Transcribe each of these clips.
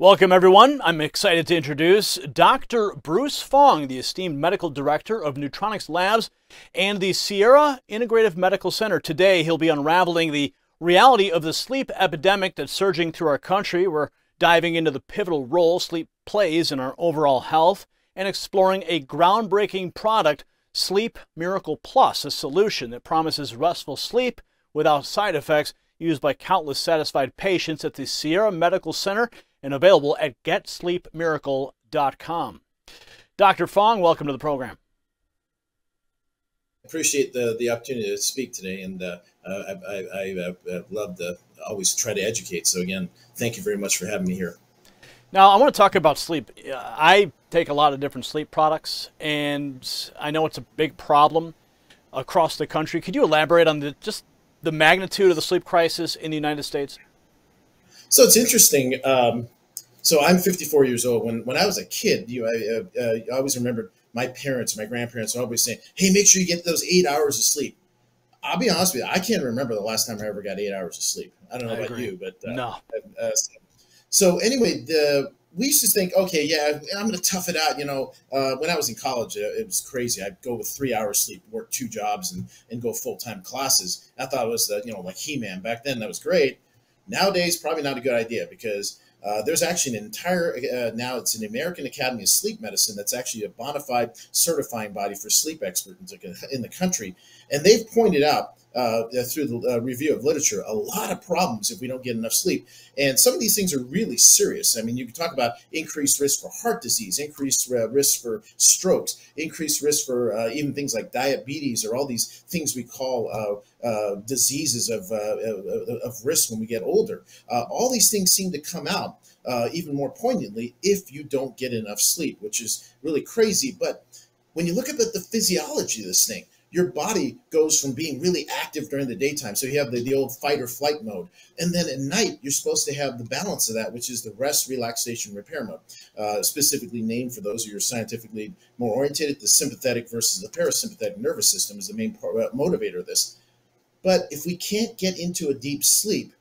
Welcome, everyone. I'm excited to introduce Dr. Bruce Fong, the esteemed medical director of Neutronics Labs and the Sierra Integrative Medical Center. Today, he'll be unraveling the reality of the sleep epidemic that's surging through our country. We're diving into the pivotal role sleep plays in our overall health and exploring a groundbreaking product, Sleep Miracle Plus, a solution that promises restful sleep without side effects, used by countless satisfied patients at the Sierra Medical Center and available at GetSleepMiracle.com. Dr. Fong, welcome to the program. Appreciate the opportunity to speak today, and I love to always try to educate. So again, thank you very much for having me here. Now, I want to talk about sleep. I take a lot of different sleep products, and I know it's a big problem across the country. Could you elaborate on just the magnitude of the sleep crisis in the United States? So it's interesting. So I'm 54 years old. When I was a kid, I always remembered my parents, my grandparents were always saying, "Hey, make sure you get those 8 hours of sleep." I'll be honest with you, I can't remember the last time I ever got 8 hours of sleep. I don't know about you, but no. So anyway, we used to think, okay, yeah, I'm going to tough it out. When I was in college, it was crazy. I'd go with 3 hours sleep, work 2 jobs, and go full-time classes. I thought it was, like He-Man. Back then, that was great. Nowadays, probably not a good idea, because there's actually an entire, now it's an American Academy of Sleep Medicine that's actually a bona fide certifying body for sleep experts in the country. And they've pointed out through the review of literature, a lot of problems if we don't get enough sleep. And some of these things are really serious. I mean, you can talk about increased risk for heart disease, increased risk for strokes, increased risk for even things like diabetes, or all these things we call diseases of risk when we get older. All these things seem to come out even more poignantly if you don't get enough sleep, which is really crazy. But when you look at the physiology of this thing, your body goes from being really active during the daytime. So you have the old fight or flight mode. And then at night, you're supposed to have the balance of that, which is the rest, relaxation, repair mode, specifically named for those who are scientifically more oriented. The sympathetic versus the parasympathetic nervous system is the main motivator of this. But if we can't get into a deep sleep,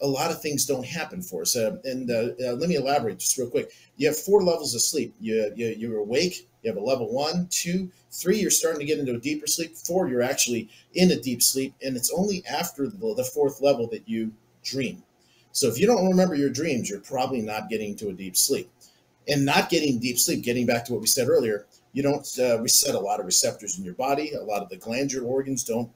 a lot of things don't happen for us. Let me elaborate just real quick. You have 4 levels of sleep. You're awake. You have a level 1, 2, 3, you're starting to get into a deeper sleep. 4, you're actually in a deep sleep. And it's only after the 4th level that you dream. So if you don't remember your dreams, you're probably not getting to a deep sleep. And not getting deep sleep, getting back to what we said earlier, you don't reset a lot of receptors in your body. A lot of the glandular organs don't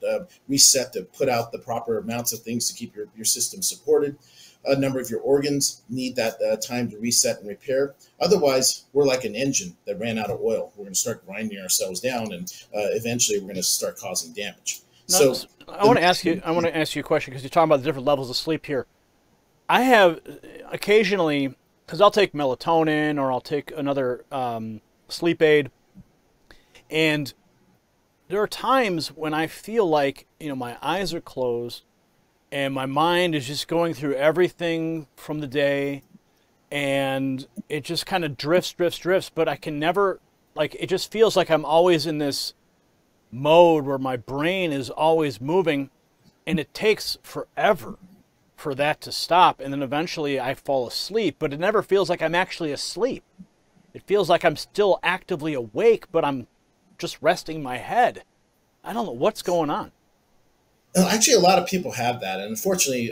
reset to put out the proper amounts of things to keep your system supported. A number of your organs need that time to reset and repair. Otherwise, we're like an engine that ran out of oil. We're going to start grinding ourselves down, and eventually we're going to start causing damage. No, so I want to ask you a question, because you're talking about the different levels of sleep here. I have occasionally, because I'll take melatonin or I'll take another sleep aid, and there are times when I feel like, my eyes are closed and my mind is just going through everything from the day, and it just kind of drifts, but I can never, it just feels like I'm always in this mode where my brain is always moving, and it takes forever for that to stop, and then eventually I fall asleep, but it never feels like I'm actually asleep. It feels like I'm still actively awake, but I'm just resting my head. I don't know what's going on. Actually, a lot of people have that. And unfortunately,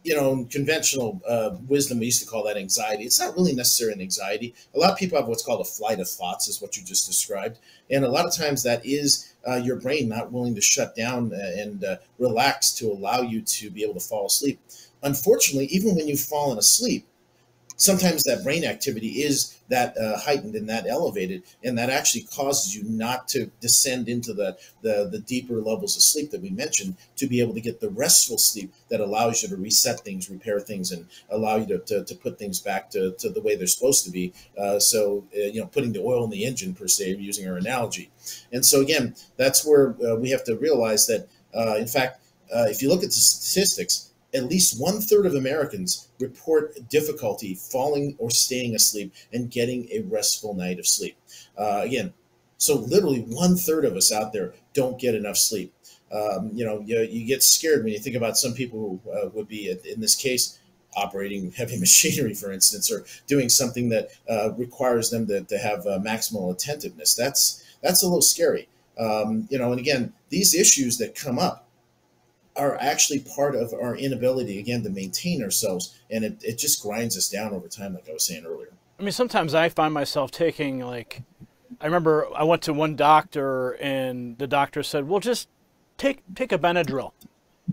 in conventional wisdom, we used to call that anxiety. It's not really necessarily an anxiety. A lot of people have what's called a flight of thoughts, is what you just described. And a lot of times that is your brain not willing to shut down and relax to allow you to be able to fall asleep. Unfortunately, even when you've fallen asleep, sometimes that brain activity is that heightened and that elevated, and that actually causes you not to descend into the deeper levels of sleep that we mentioned, to be able to get the restful sleep that allows you to reset things, repair things, and allow you to put things back to the way they're supposed to be. Putting the oil in the engine, per se, using our analogy. And so again, that's where we have to realize that, in fact, if you look at the statistics, at least 1/3 of Americans report difficulty falling or staying asleep and getting a restful night of sleep. So literally 1/3 of us out there don't get enough sleep. You get scared when you think about some people who would be, in this case, operating heavy machinery, for instance, or doing something that requires them to have maximal attentiveness. That's a little scary. You know, and again, these issues that come up are actually part of our inability, again, to maintain ourselves, and it just grinds us down over time, like I was saying earlier. I mean, sometimes I find myself taking, like, I remember I went to one doctor and the doctor said, well, just take a Benadryl.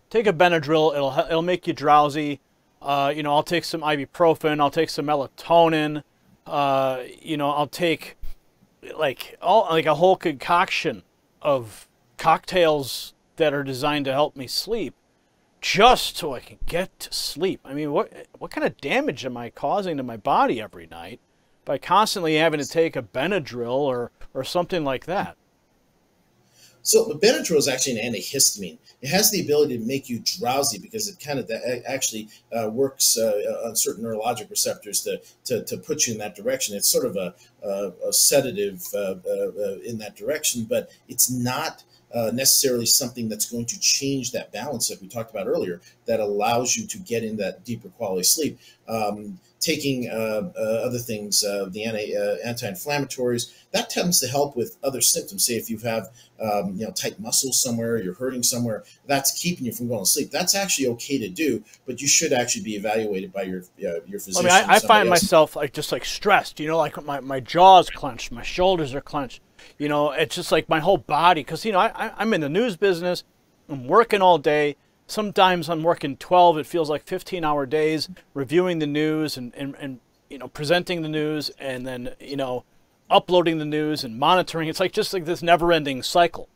Take a Benadryl, it'll make you drowsy. You know, I'll take some ibuprofen, I'll take some melatonin, you know, I'll take like a whole concoction of cocktails that are designed to help me sleep just so I can get to sleep. I mean, what kind of damage am I causing to my body every night by constantly having to take a Benadryl or something like that? So the Benadryl is actually an antihistamine. It has the ability to make you drowsy because it kind of actually works on certain neurologic receptors to put you in that direction. It's sort of a sedative in that direction, but it's not necessarily something that's going to change that balance like we talked about earlier that allows you to get in that deeper quality sleep. Taking other things, the anti-inflammatories, that tends to help with other symptoms. Say if you have you know, tight muscles somewhere, you're hurting somewhere, that's keeping you from going to sleep. That's actually okay to do, but you should actually be evaluated by your physician. I mean, I find myself like just like stressed. You know, like my jaw's clenched, my shoulders are clenched. You know, it's just like my whole body, because you know I'm in the news business. I'm working all day. Sometimes I'm working 12, it feels like 15-hour days, reviewing the news and you know, presenting the news, and then, you know, uploading the news and monitoring. It's like just like this never-ending cycle.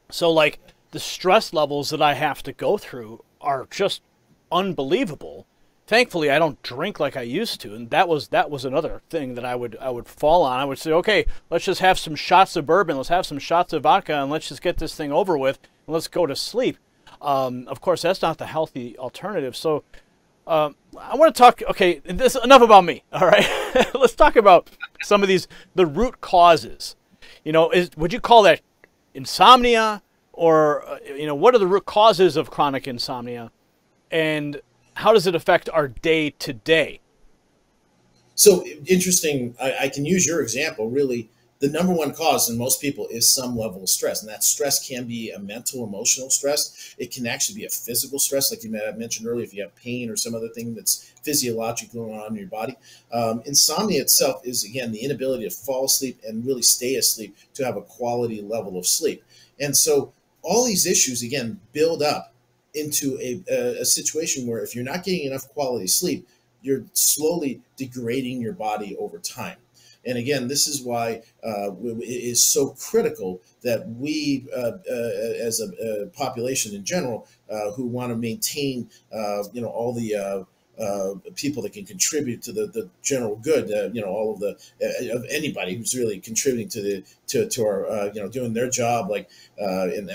So like the stress levels that I have to go through are just unbelievable. Thankfully, I don't drink like I used to, and that was another thing that I would fall on. I would say, okay, let's just have some shots of bourbon, let's have some shots of vodka, and let's just get this thing over with, and let's go to sleep. Of course, that's not the healthy alternative. So I want to talk, okay, this enough about me, all right? Let's talk about some of the root causes. You know, would you call that insomnia, or, you know, what are the root causes of chronic insomnia, and how does it affect our day-to-day? So interesting, I can use your example, really. The number one cause in most people is some level of stress, and that stress can be a mental, emotional stress. It can actually be a physical stress, like you mentioned earlier, if you have pain or some other thing that's physiologically going on in your body. Insomnia itself is, again, the inability to fall asleep and really stay asleep to have a quality level of sleep. And so all these issues, again, build up into a situation where if you're not getting enough quality sleep, you're slowly degrading your body over time. And again, this is why it is so critical that we, as a population in general, who want to maintain, you know, all the people that can contribute to the general good, you know, all of the of anybody who's really contributing to our you know, doing their job, like and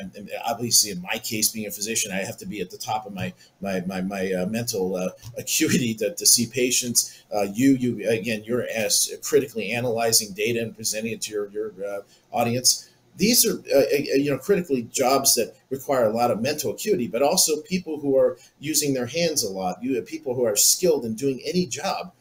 obviously in my case, being a physician, I have to be at the top of my mental acuity to see patients. You again, you're as critically analyzing data and presenting it to your audience. These are, you know, critically jobs that require a lot of mental acuity, but also people who are using their hands a lot. You have people who are skilled in doing any job.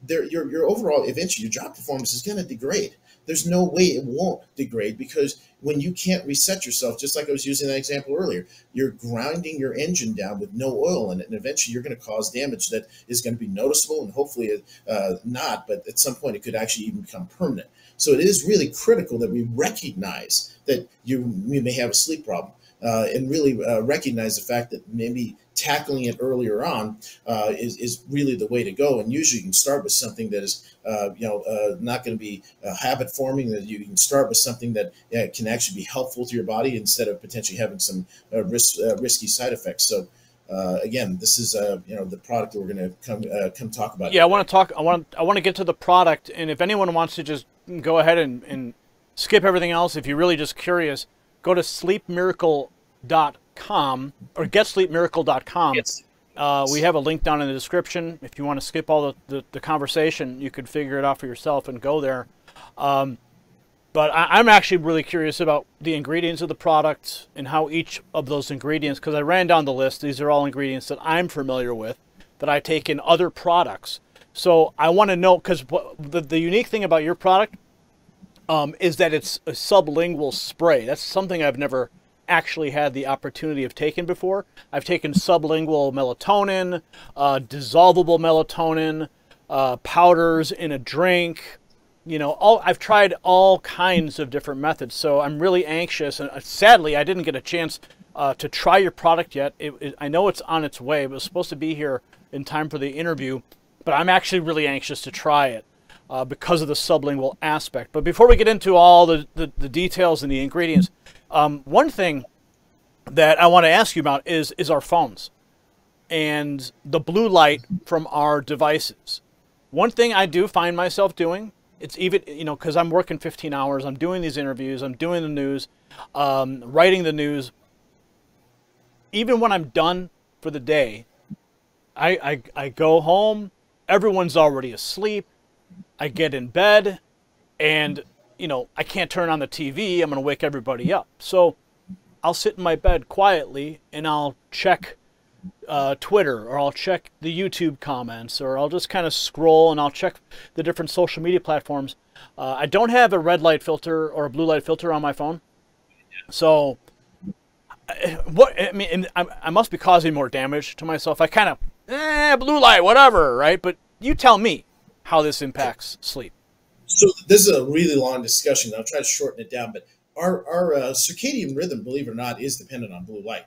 Your overall, eventually, your job performance is going to degrade. There's no way it won't degrade, because when you can't reset yourself, just like I was using that example earlier, you're grinding your engine down with no oil in it, and eventually you're going to cause damage that is going to be noticeable, and hopefully not, but at some point it could actually even become permanent. So it is really critical that we recognize that you may have a sleep problem, and really recognize the fact that maybe tackling it earlier on is really the way to go. And usually you can start with something that is you know, not going to be habit forming. That you can start with something that can actually be helpful to your body instead of potentially having some risky side effects. So again, this is you know, the product that we're going to come talk about. Yeah, I want to talk. I want to get to the product, and if anyone wants to just go ahead and skip everything else, if you're really just curious, go to sleepmiracle.com or getsleepmiracle.com. Yes. We have a link down in the description. If you want to skip all the conversation, you could figure it out for yourself and go there. But I'm actually really curious about the ingredients of the product and how each of those ingredients, because I ran down the list, these are all ingredients that I'm familiar with. that I take in other products. So I want to know, because the unique thing about your product is that it's a sublingual spray. That's something I've never actually had the opportunity of taking before. I've taken sublingual melatonin, dissolvable melatonin, powders in a drink. You know, I've tried all kinds of different methods. So I'm really anxious, and sadly, I didn't get a chance to try your product yet. I know it's on its way. It was supposed to be here in time for the interview, but I'm actually really anxious to try it because of the sublingual aspect. But before we get into all the details and the ingredients, one thing that I want to ask you about is our phones and the blue light from our devices. One thing I do find myself doing, it's even, you know, because I'm working 15 hours, I'm doing these interviews, I'm doing the news, writing the news. Even when I'm done for the day, I go home, everyone's already asleep, I get in bed, and, you know, I can't turn on the TV, I'm going to wake everybody up. So I'll sit in my bed quietly, and I'll check Twitter, or I'll check the YouTube comments, or I'll just kind of scroll, and I'll check the different social media platforms. I don't have a red light filter or a blue light filter on my phone. So what I mean, I must be causing more damage to myself. I kind of, blue light, whatever, right? But you tell me how this impacts sleep. So this is a really long discussion. I'll try to shorten it down, but our circadian rhythm, believe it or not, is dependent on blue light.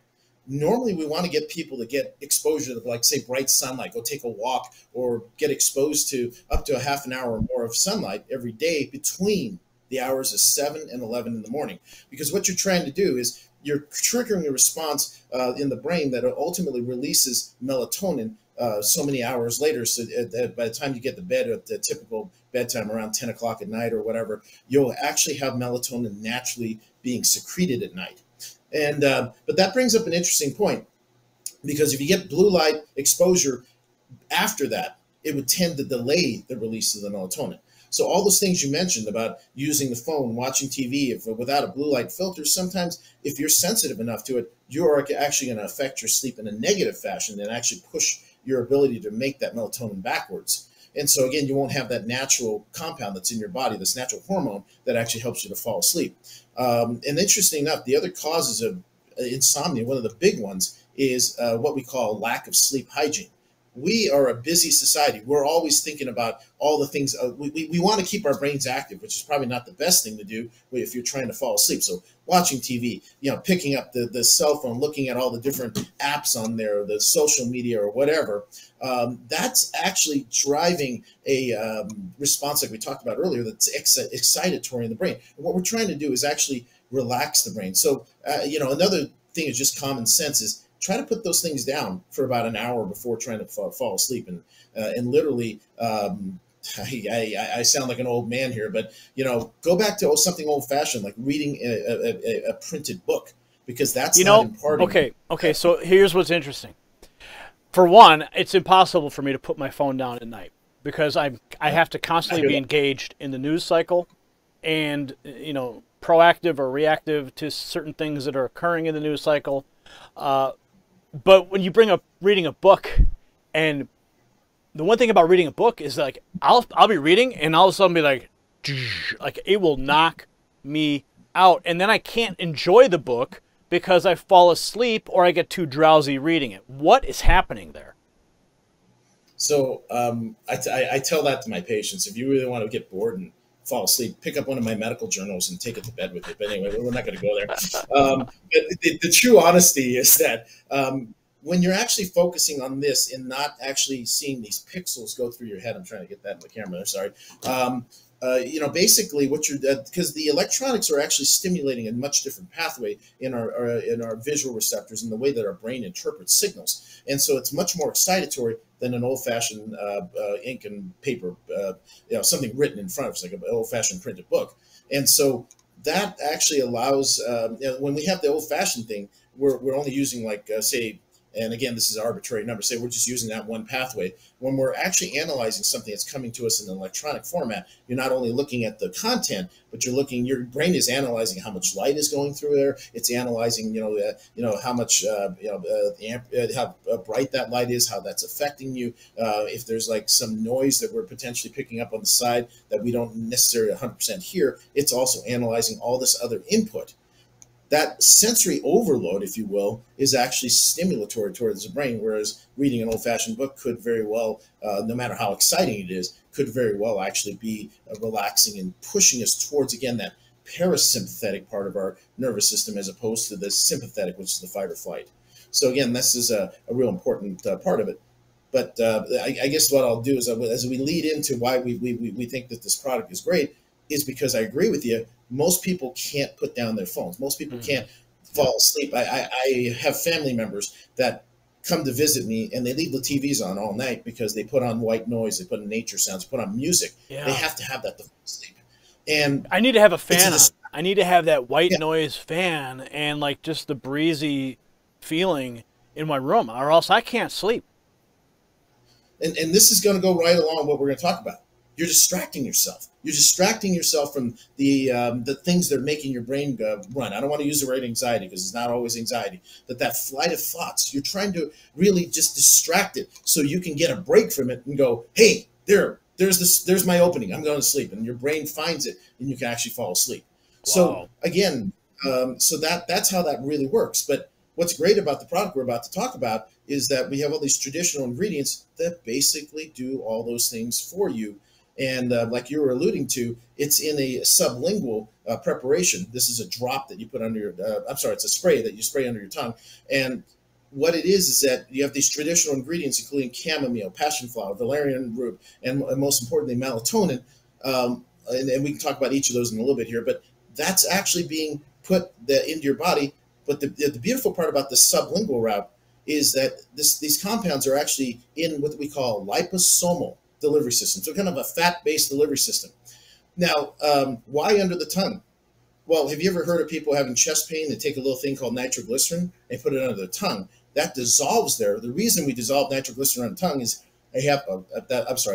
Normally, we want to get people to get exposure to, like, say, bright sunlight, go take a walk, or get exposed to up to a half an hour or more of sunlight every day between the hours of 7 and 11 in the morning. Because what you're trying to do is you're triggering a response in the brain that ultimately releases melatonin so many hours later. So by the time you get to bed at the typical bedtime around 10 o'clock at night or whatever, you'll actually have melatonin naturally being secreted at night. And but that brings up an interesting point, because if you get blue light exposure after that, it would tend to delay the release of the melatonin. So all those things you mentioned about using the phone, watching TV without a blue light filter, sometimes if you're sensitive enough to it, you're actually going to affect your sleep in a negative fashion and actually push your ability to make that melatonin backwards. And so again, you won't have that natural compound that's in your body, this natural hormone that actually helps you to fall asleep. And interesting enough, the other causes of insomnia, one of the big ones, is what we call lack of sleep hygiene. We are a busy society. We're always thinking about all the things. We want to keep our brains active, which is probably not the best thing to do if you're trying to fall asleep. So watching TV, you know, picking up the cell phone, looking at all the different apps on there, the social media or whatever, that's actually driving a response like we talked about earlier that's excitatory in the brain. And what we're trying to do is actually relax the brain. So, you know, another thing is just common sense is try to put those things down for about an hour before trying to fall asleep. And literally, I sound like an old man here, but, you know, go back to something old-fashioned, like reading a printed book, because that's, you know, not imparting. Okay. So here's what's interesting. For one, it's impossible for me to put my phone down at night, because I have to constantly be engaged in the news cycle, and, you know, proactive or reactive to certain things that are occurring in the news cycle. But when you bring up reading a book, and the one thing about reading a book is, like, I'll be reading, and all of a sudden be like it will knock me out, and then I can't enjoy the book because I fall asleep or I get too drowsy reading it. What is happening there? So I tell that to my patients. If you really want to get bored and fall asleep, pick up one of my medical journals and take it to bed with it. But anyway, we're not going to go there. But the true honesty is that when you're actually focusing on this and not actually seeing these pixels go through your head, I'm trying to get that in the camera there, sorry. You know, basically what you're, because the electronics are actually stimulating a much different pathway in our visual receptors in the way that our brain interprets signals. And so it's much more excitatory than an old-fashioned ink and paper, you know, something written in front of us, like an old-fashioned printed book. And so that actually allows, you know, when we have the old-fashioned thing, we're only using, like, say, and again, this is an arbitrary number, say we're just using that one pathway, when we're actually analyzing something that's coming to us in an electronic format, you're not only looking at the content, but your brain is analyzing how much light is going through there. It's analyzing, how much, how bright that light is, how that's affecting you. If there's like some noise that we're potentially picking up on the side that we don't necessarily 100% hear, it's also analyzing all this other input. That sensory overload, if you will, is actually stimulatory towards the brain, whereas reading an old-fashioned book could very well, no matter how exciting it is, could very well actually be relaxing and pushing us towards, again, that parasympathetic part of our nervous system as opposed to the sympathetic, which is the fight or flight. So again, this is a real important part of it. But I guess what I'll do is, as we lead into why we think that this product is great, is because I agree with you. Most people can't put down their phones. Most people can't fall asleep. I have family members that come to visit me and they leave the TVs on all night because they put on white noise, they put on nature sounds, put on music. Yeah. They have to have that to fall asleep. And I need to have a fan on. I need to have that white noise fan and like just the breezy feeling in my room, or else I can't sleep. And this is going to go right along what we're going to talk about. You're distracting yourself. You're distracting yourself from the things that are making your brain run. I don't want to use the word anxiety because it's not always anxiety, but that flight of thoughts. You're trying to really just distract it so you can get a break from it and go, hey, there's my opening. I'm going to sleep. And your brain finds it and you can actually fall asleep. Wow. So again, that's how that really works. But what's great about the product we're about to talk about is that we have all these traditional ingredients that basically do all those things for you. And like you were alluding to, it's in a sublingual preparation. This is a drop that you put under your, it's a spray that you spray under your tongue. And what it is that you have these traditional ingredients, including chamomile, passion flower, valerian root, and most importantly, melatonin. And we can talk about each of those in a little bit here, but that's actually being put into your body. But the beautiful part about the sublingual route is that these compounds are actually in what we call liposomal delivery system. So kind of a fat-based delivery system. Now, why under the tongue? Well, have you ever heard of people having chest pain? They take a little thing called nitroglycerin and put it under the tongue. That dissolves there. The reason we dissolve nitroglycerin on the tongue is I have this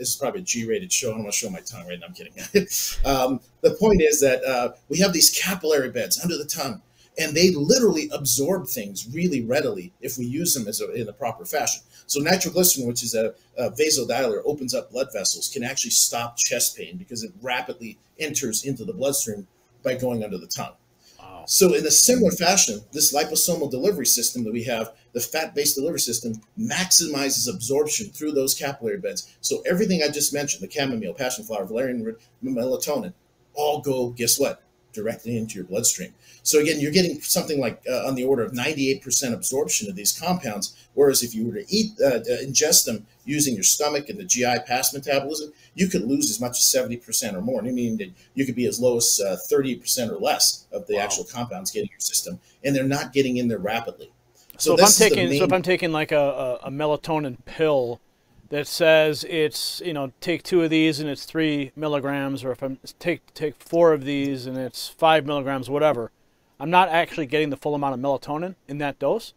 is probably a G-rated show. I don't want to show my tongue right now. I'm kidding. The point is that we have these capillary beds under the tongue, and they literally absorb things really readily if we use them in a proper fashion. So nitroglycerin, which is a vasodilator, opens up blood vessels, can actually stop chest pain because it rapidly enters into the bloodstream by going under the tongue. Wow. So in a similar fashion, this liposomal delivery system that we have, the fat-based delivery system, maximizes absorption through those capillary beds. So everything I just mentioned, the chamomile, passion flower, valerian root, melatonin, all go, guess what? Directly into your bloodstream. So again, you're getting something like on the order of 98% absorption of these compounds, whereas if you were to ingest them using your stomach and the GI past metabolism, you could lose as much as 70% or more. I mean, that you could be as low as 30% or less of the actual compounds getting your system, and they're not getting in there rapidly. So if I'm taking like a melatonin pill that says it's, take 2 of these and it's 3 milligrams, or if I'm take 4 of these and it's 5 milligrams, whatever, I'm not actually getting the full amount of melatonin in that dose?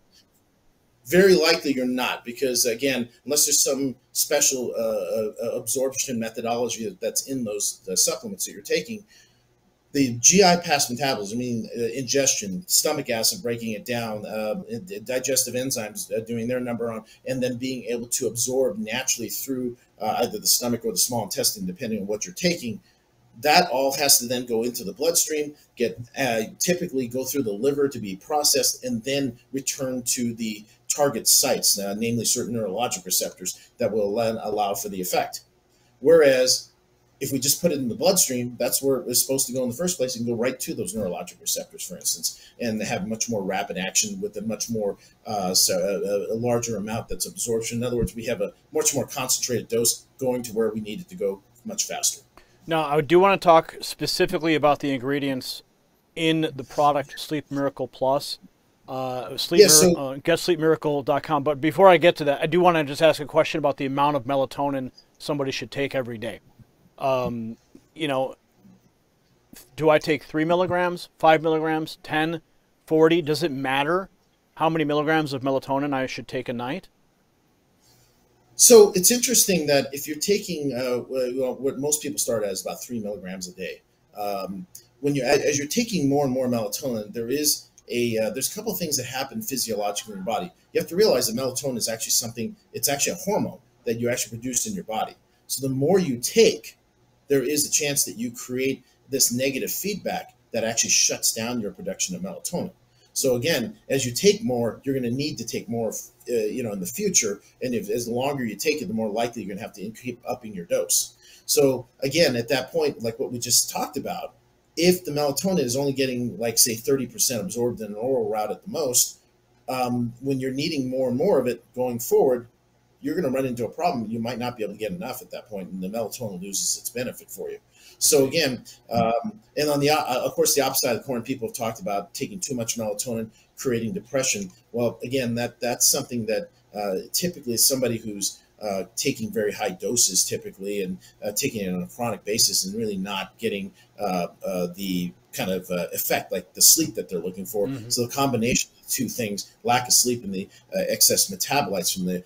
Very likely you're not, because again, unless there's some special absorption methodology that's in those supplements that you're taking, the GI past metabolism, ingestion, stomach acid breaking it down, digestive enzymes doing their number on, and then being able to absorb naturally through either the stomach or the small intestine, depending on what you're taking. That all has to then go into the bloodstream, typically go through the liver to be processed, and then return to the target sites, namely certain neurologic receptors that will allow for the effect. Whereas if we just put it in the bloodstream, that's where it was supposed to go in the first place, and go right to those neurologic receptors, for instance, and have much more rapid action with a much more a larger amount that's absorption. In other words, we have a much more concentrated dose going to where we need it to go much faster. Now, I do want to talk specifically about the ingredients in the product Sleep Miracle Plus. GetSleepMiracle.com. But before I get to that, I do want to just ask a question about the amount of melatonin somebody should take every day. Do I take 3 milligrams, 5 milligrams, 10, 40? Does it matter? how many milligrams of melatonin I should take a night? So it's interesting that if you're taking well, what most people start at is about 3 milligrams a day. Um, when you as you're taking more and more melatonin, there's a couple of things that happen physiologically in your body. You have to realize that melatonin is actually something. It's actually a hormone that you actually produce in your body. So the more you take, there is a chance that you create this negative feedback that actually shuts down your production of melatonin. So again, as you take more, you're going to need to take more, in the future. And if as the longer you take it, the more likely you're going to have to keep upping your dose. So again, at that point, like what we just talked about, if the melatonin is only getting like say 30% absorbed in an oral route at the most, when you're needing more and more of it going forward, you're going to run into a problem. You might not be able to get enough at that point, and the melatonin loses its benefit for you. So again, and on the of course the opposite side of the coin, people have talked about taking too much melatonin creating depression. Well, again, that's something that typically is somebody who's taking very high doses typically and taking it on a chronic basis and really not getting the kind of effect like the sleep that they're looking for. Mm-hmm. So the combination of the two things, lack of sleep and the excess metabolites from the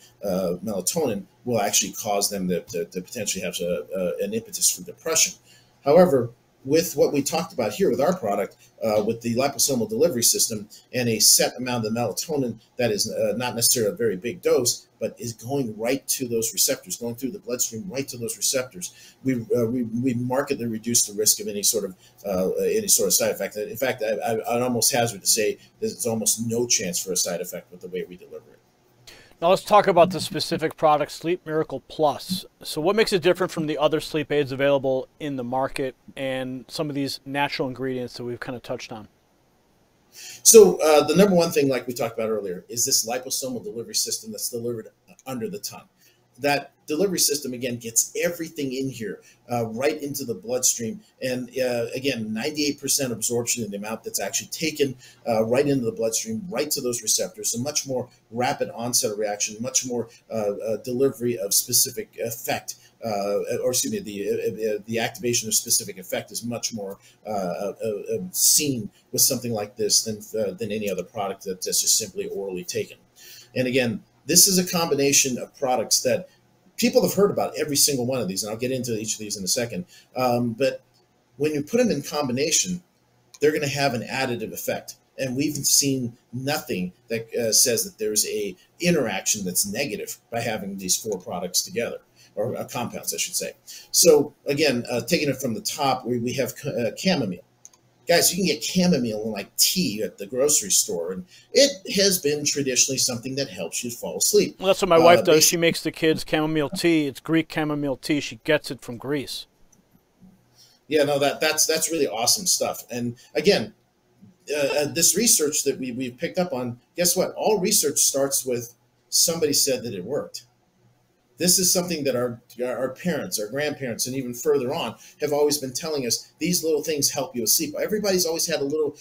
melatonin, will actually cause them to potentially have an impetus for depression. However, with what we talked about here with our product, with the liposomal delivery system and a set amount of melatonin that is not necessarily a very big dose, but is going right to those receptors, going through the bloodstream right to those receptors, we markedly reduce the risk of any sort of side effect. In fact, I'd almost hazard to say there's almost no chance for a side effect with the way we deliver it. Now let's talk about the specific product, Sleep Miracle Plus. So what makes it different from the other sleep aids available in the market and some of these natural ingredients that we've kind of touched on? So the number one thing, like we talked about earlier, is this liposomal delivery system that's delivered under the tongue. That delivery system, again, gets everything in here right into the bloodstream. And again, 98% absorption in the amount that's actually taken right into the bloodstream, right to those receptors. So much more rapid onset of reaction, much more delivery of specific effect. Or excuse me, the activation of specific effect is much more seen with something like this than any other product that's just simply orally taken. And again, this is a combination of products that people have heard about, every single one of these, and I'll get into each of these in a second. But when you put them in combination, they're going to have an additive effect. And we've seen nothing that says that there's a interaction that's negative by having these four products together, or compounds, I should say. So again, taking it from the top, we have chamomile. Guys, you can get chamomile in like tea at the grocery store, and it has been traditionally something that helps you fall asleep. Well, that's what my wife does. She makes the kids chamomile tea. It's Greek chamomile tea. She gets it from Greece. Yeah, no, that's really awesome stuff. And again, this research that we've picked up on, guess what? All research starts with somebody said that it worked. This is something that our parents, our grandparents, and even further on have always been telling us. These little things help you asleep. Everybody's always had a little,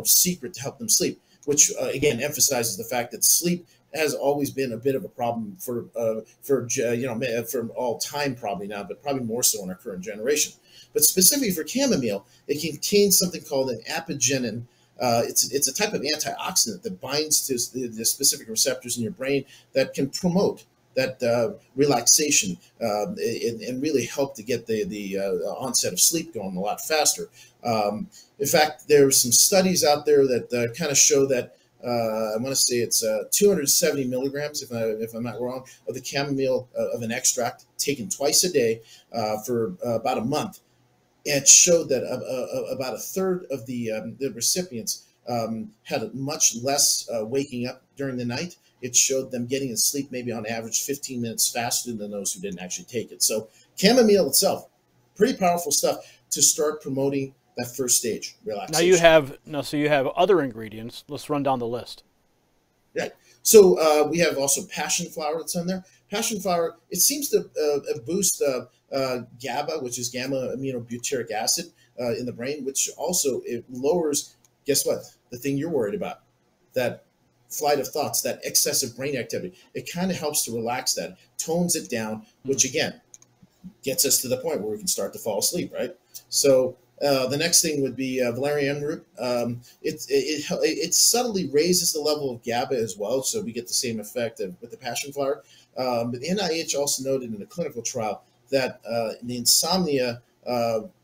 secret to help them sleep, which again emphasizes the fact that sleep has always been a bit of a problem for all time probably now, but probably more so in our current generation. But specifically for chamomile, it contains something called an apigenin. It's a type of antioxidant that binds to the specific receptors in your brain that can promote that relaxation and really help to get the onset of sleep going a lot faster. In fact, there are some studies out there that kind of show that I want to say it's 270 milligrams, if I'm not wrong, of the chamomile of an extract taken twice a day for about a month. And it showed that about a third of the recipients had much less waking up during the night. It showed them getting to sleep maybe on average 15 minutes faster than those who didn't actually take it. So chamomile itself, pretty powerful stuff to start promoting that first stage relaxation. So you have other ingredients. Let's run down the list. Right. So we have also passion flower that's on there. Passion flower, it seems to boost GABA, which is gamma aminobutyric acid in the brain, which also it lowers, guess what? The thing you're worried about, that flight of thoughts, that excessive brain activity. It kind of helps to relax that, tones it down, which again gets us to the point where we can start to fall asleep, right? So The next thing would be valerian root. It subtly raises the level of GABA as well, so we get the same effect with the passion flower. But the NIH also noted in a clinical trial that the insomnia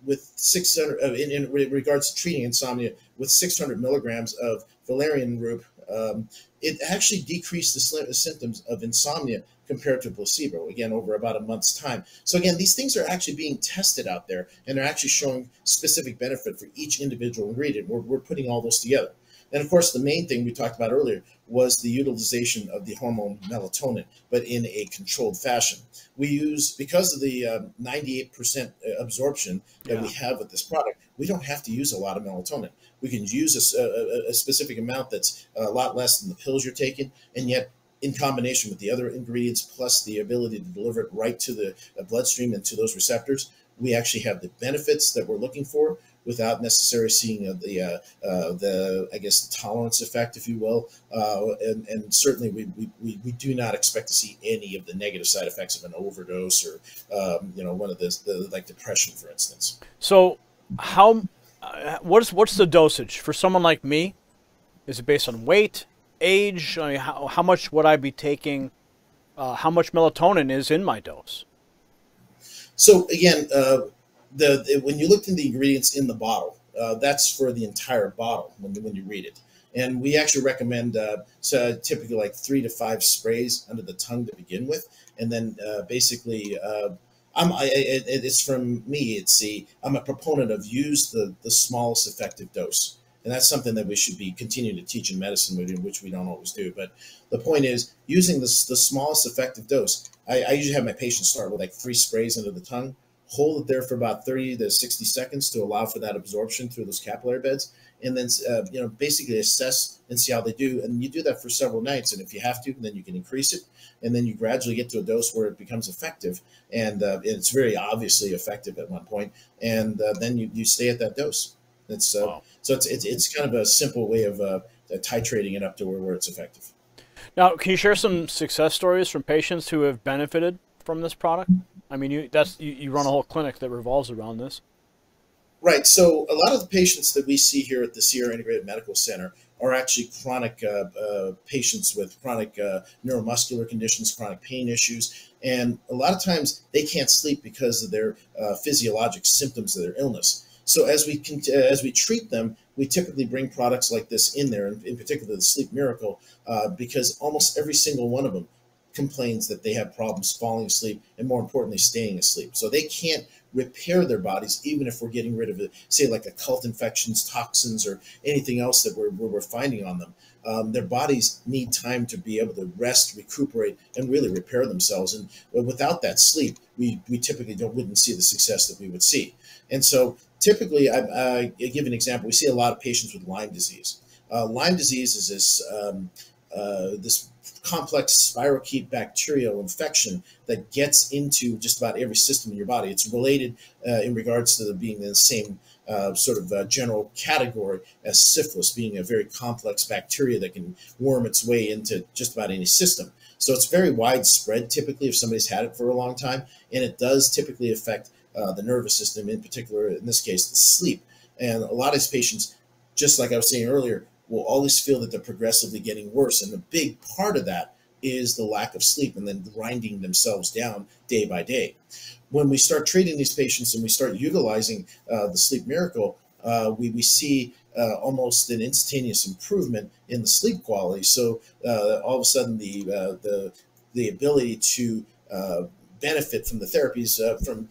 with 600, in regards to treating insomnia with 600 milligrams of valerian root, it actually decreased the symptoms of insomnia compared to placebo, again, over about a month's time. So again, these things are actually being tested out there, and they're actually showing specific benefit for each individual ingredient. We're putting all those together. And of course, the main thing we talked about earlier was the utilization of the hormone melatonin, but in a controlled fashion. We use, because of the 98% absorption that we have with this product, we don't have to use a lot of melatonin. We can use a specific amount that's a lot less than the pills you're taking, and yet in combination with the other ingredients, plus the ability to deliver it right to the bloodstream and to those receptors, we actually have the benefits that we're looking for without necessarily seeing the I guess the tolerance effect, if you will, and certainly we do not expect to see any of the negative side effects of an overdose or one of the like depression, for instance. So, how what's the dosage for someone like me? Is it based on weight, age? I mean, how much would I be taking? How much melatonin is in my dose? So again, when you looked in the ingredients in the bottle, that's for the entire bottle when you read it. And we actually recommend so typically like 3 to 5 sprays under the tongue to begin with, and then basically. It's from me. I'm a proponent of use the smallest effective dose, and that's something that we should be continuing to teach in medicine, which we don't always do. But the point is using the smallest effective dose. I usually have my patients start with like 3 sprays under the tongue, hold it there for about 30 to 60 seconds to allow for that absorption through those capillary beds, and then basically assess and see how they do. And you do that for several nights, and if you have to, then you can increase it, and then you gradually get to a dose where it becomes effective, and it's very obviously effective at one point, and then you stay at that dose. It's Wow. so it's kind of a simple way of titrating it up to where it's effective. Now, can you share some success stories from patients who have benefited from this product? I mean, you run a whole clinic that revolves around this. Right. So a lot of the patients that we see here at the Sierra Integrated Medical Center are actually chronic patients with chronic neuromuscular conditions, chronic pain issues, and a lot of times they can't sleep because of their physiologic symptoms of their illness. So as we treat them, we typically bring products like this in there, in particular the Sleep Miracle, because almost every single one of them complains that they have problems falling asleep and, more importantly, staying asleep. So they can't repair their bodies, even if we're getting rid of it, say like occult infections, toxins, or anything else that we're finding on them. Their bodies need time to be able to rest, recuperate, and really repair themselves. And without that sleep, we typically wouldn't see the success that we would see. And so typically, I give an example. We see a lot of patients with Lyme disease. Lyme disease is this complex spirochete bacterial infection that gets into just about every system in your body. It's related in regards to being in the same general category as syphilis, being a very complex bacteria that can worm its way into just about any system. So it's very widespread typically if somebody's had it for a long time, and it does typically affect the nervous system, in particular, in this case, the sleep. And a lot of these patients, just like I was saying earlier, will always feel that they're progressively getting worse. And a big part of that is the lack of sleep and then grinding themselves down day by day. When we start treating these patients and we start utilizing the Sleep Miracle, we see almost an instantaneous improvement in the sleep quality. So all of a sudden, the ability to benefit from the therapies, from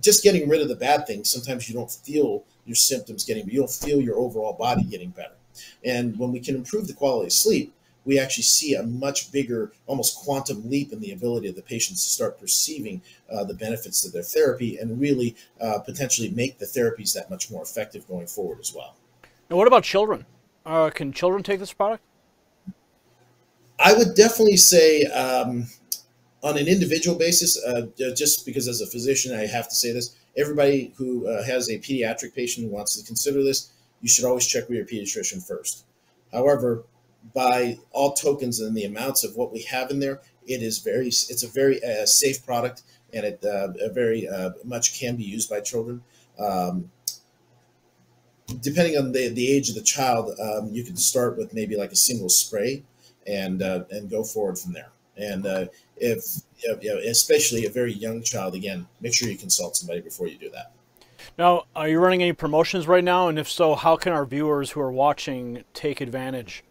just getting rid of the bad things. Sometimes you don't feel your symptoms you don't feel your overall body getting better. And when we can improve the quality of sleep, we actually see a much bigger, almost quantum leap in the ability of the patients to start perceiving the benefits of their therapy and really potentially make the therapies that much more effective going forward as well. And what about children? Can children take this product? I would definitely say on an individual basis, just because as a physician, I have to say this, everybody who has a pediatric patient who wants to consider this, you should always check with your pediatrician first. However, by all tokens and the amounts of what we have in there, it's a very safe product, and it very much can be used by children. depending on the age of the child, you can start with maybe like a single spray, and go forward from there. And if especially a very young child, again, make sure you consult somebody before you do that. Now, are you running any promotions right now? And if so, how can our viewers who are watching take advantage?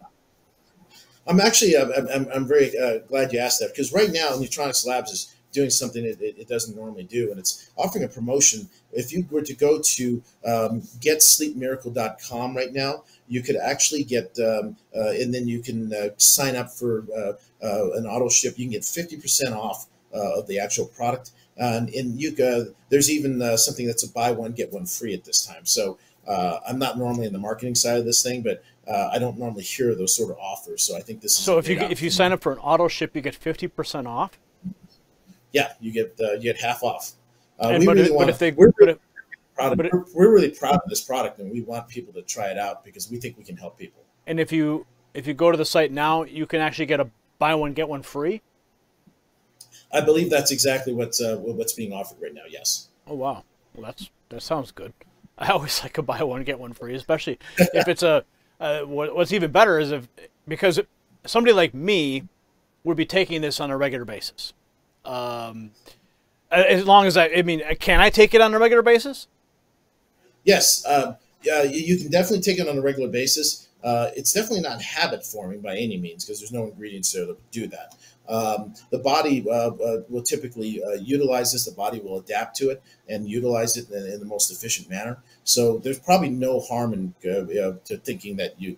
I'm actually I'm very glad you asked that, because right now Nutronics Labs is doing something it doesn't normally do, and it's offering a promotion. If you were to go to getsleepmiracle.com right now, you could actually get and then you can sign up for an auto ship. You can get 50% off of the actual product, and there's even something that's a buy one get one free at this time. So I'm not normally in the marketing side of this thing, but I don't normally hear those sort of offers. So I think this is so if you sign up for an auto ship, you get 50% off. Yeah, you get half off. We're really proud of this product, and we want people to try it out because we think we can help people. And if you go to the site now, you can actually get a buy one get one free. I believe that's exactly what's being offered right now. Yes. Oh wow, well that sounds good. I always like a buy one get one free, especially if it's a. What's even better is because somebody like me would be taking this on a regular basis. As long as I mean, can I take it on a regular basis? Yes, you can definitely take it on a regular basis. It's definitely not habit forming by any means, because there's no ingredients there that do that. The body will typically utilize this. The body will adapt to it and utilize it in the most efficient manner. So there's probably no harm in to thinking that you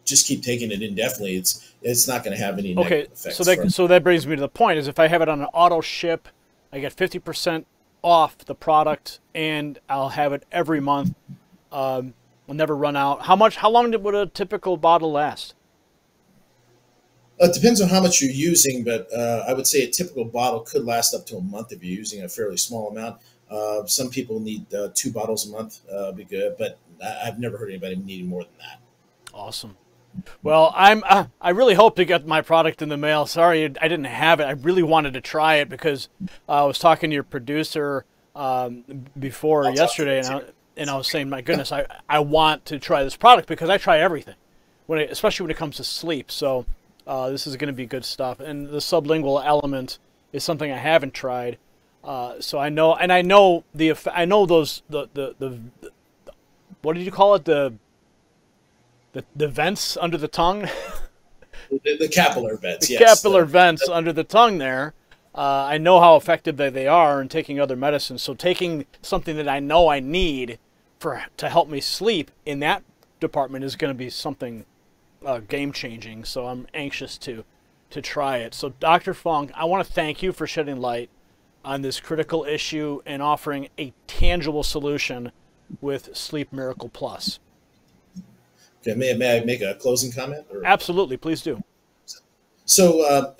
just keep taking it indefinitely. It's not going to have any negative effects. So that brings me to the point: is if I have it on an auto ship, I get 50% off the product, and I'll have it every month. Will never run out. How long would a typical bottle last? It depends on how much you're using, but I would say a typical bottle could last up to a month if you're using a fairly small amount. Some people need 2 bottles a month, be good, but I've never heard anybody needing more than that. Awesome. Well, I really hope to get my product in the mail. Sorry, I didn't have it. I really wanted to try it because I was talking to your producer before yesterday, and I was saying, my goodness, I want to try this product because I try everything, especially when it comes to sleep. So this is going to be good stuff. And the sublingual element is something I haven't tried. So I know, and I know those the what did you call it, the vents under the tongue? The capillary vents, yes. Capillary vents under the tongue there. I know how effective they are in taking other medicines. So taking something that I know I need to help me sleep in that department is going to be something game-changing. So I'm anxious to try it. So Dr. Fung, I want to thank you for shedding light on this critical issue and offering a tangible solution with Sleep Miracle Plus. Okay, may I make a closing comment? Absolutely, please do. So, I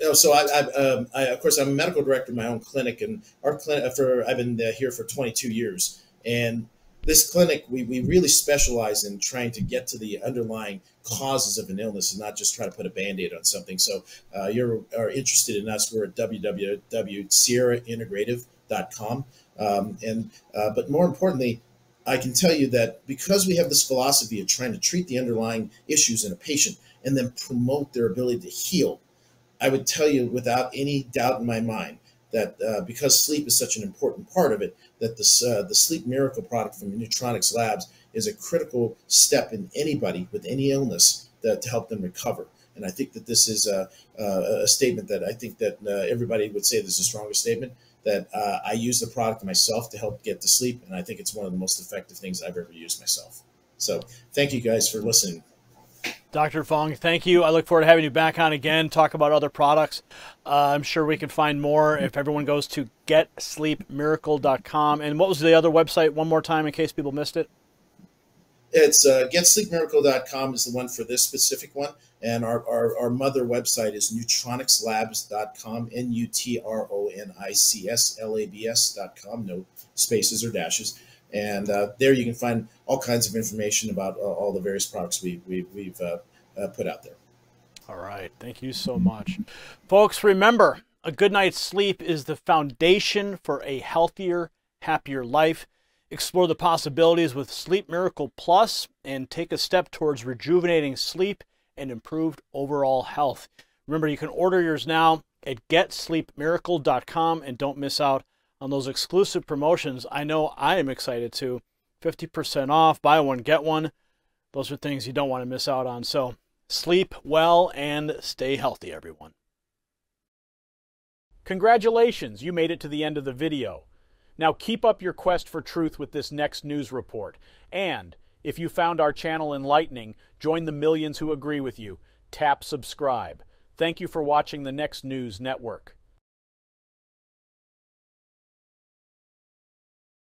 of course I'm a medical director of my own clinic, and our clinic I've been here for 22 years, and this clinic we really specialize in trying to get to the underlying causes of an illness and not just try to put a Band-Aid on something. So, you are interested in us, we're at www.sierraintegrative.com, but more importantly, I can tell you that because we have this philosophy of trying to treat the underlying issues in a patient and then promote their ability to heal, I would tell you without any doubt in my mind that because sleep is such an important part of it, that the Sleep Miracle product from Nutronics Labs is a critical step in anybody with any illness to help them recover. And I think that this is a statement that I think that everybody would say this is the strongest statement, that I use the product myself to help get to sleep, and I think it's one of the most effective things I've ever used myself. So thank you guys for listening. Dr. Fung, thank you. I look forward to having you back on again, talk about other products. I'm sure we can find more if everyone goes to getsleepmiracle.com. And what was the other website one more time in case people missed it? It's getsleepmiracle.com is the one for this specific one. And our mother website is nutronicslabs.com, nutronicsLabs.com, no spaces or dashes. And there you can find all kinds of information about all the various products we've put out there. All right. Thank you so much. Folks, remember, a good night's sleep is the foundation for a healthier, happier life. Explore the possibilities with Sleep Miracle Plus and take a step towards rejuvenating sleep and improved overall health. Remember, you can order yours now at GetSleepMiracle.com, and don't miss out on those exclusive promotions. I know I am excited to. 50% off, buy one, get one. Those are things you don't want to miss out on. So sleep well and stay healthy, everyone. Congratulations, you made it to the end of the video. Now keep up your quest for truth with this next news report. And if you found our channel enlightening, join the millions who agree with you. Tap subscribe. Thank you for watching the Next News Network.